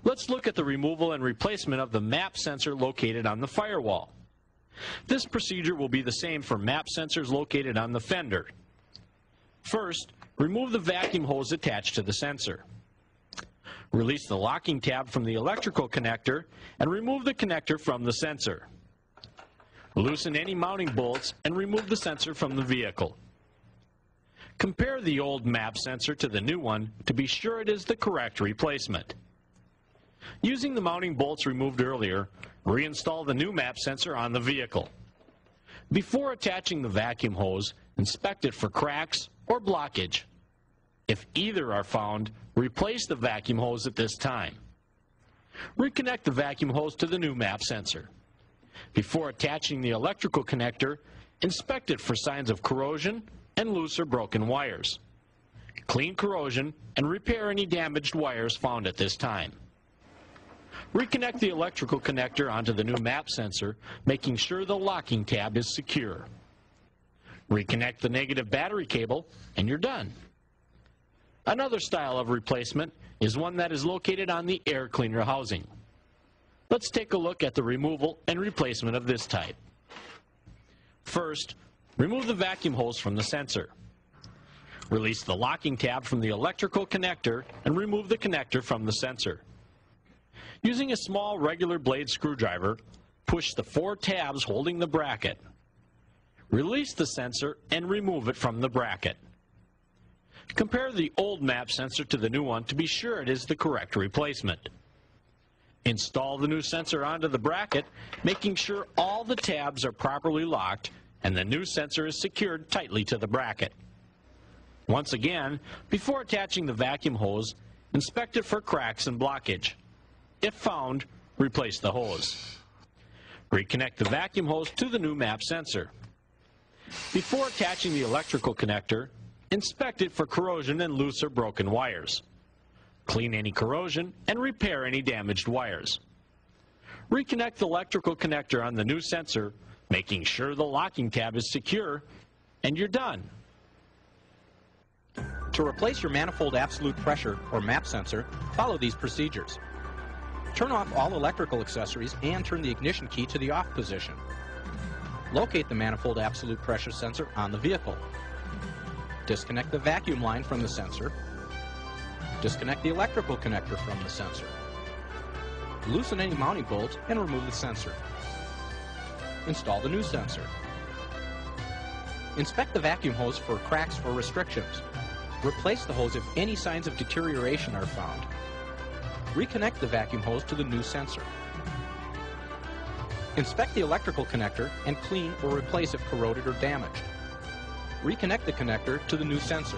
Let's look at the removal and replacement of the MAP sensor located on the firewall. This procedure will be the same for MAP sensors located on the fender. First, remove the vacuum hose attached to the sensor. Release the locking tab from the electrical connector and remove the connector from the sensor. Loosen any mounting bolts and remove the sensor from the vehicle. Compare the old MAP sensor to the new one to be sure it is the correct replacement. Using the mounting bolts removed earlier, reinstall the new MAP sensor on the vehicle. Before attaching the vacuum hose, inspect it for cracks or blockage. If either are found, replace the vacuum hose at this time. Reconnect the vacuum hose to the new MAP sensor. Before attaching the electrical connector, inspect it for signs of corrosion and loose or broken wires. Clean corrosion and repair any damaged wires found at this time. Reconnect the electrical connector onto the new MAP sensor, making sure the locking tab is secure. Reconnect the negative battery cable, and you're done. Another style of replacement is one that is located on the air cleaner housing. Let's take a look at the removal and replacement of this type. First, remove the vacuum hose from the sensor. Release the locking tab from the electrical connector and remove the connector from the sensor. Using a small regular blade screwdriver, push the 4 tabs holding the bracket. Release the sensor and remove it from the bracket. Compare the old MAP sensor to the new one to be sure it is the correct replacement. Install the new sensor onto the bracket, making sure all the tabs are properly locked and the new sensor is secured tightly to the bracket. Once again, before attaching the vacuum hose, inspect it for cracks and blockage. If found, replace the hose. Reconnect the vacuum hose to the new MAP sensor. Before attaching the electrical connector, inspect it for corrosion and loose or broken wires. Clean any corrosion and repair any damaged wires. Reconnect the electrical connector on the new sensor, making sure the locking tab is secure, and you're done. To replace your manifold absolute pressure or MAP sensor, follow these procedures. Turn off all electrical accessories and turn the ignition key to the off position. Locate the manifold absolute pressure sensor on the vehicle. Disconnect the vacuum line from the sensor. Disconnect the electrical connector from the sensor. Loosen any mounting bolts and remove the sensor. Install the new sensor. Inspect the vacuum hose for cracks or restrictions. Replace the hose if any signs of deterioration are found. Reconnect the vacuum hose to the new sensor. Inspect the electrical connector and clean or replace if corroded or damaged. Reconnect the connector to the new sensor.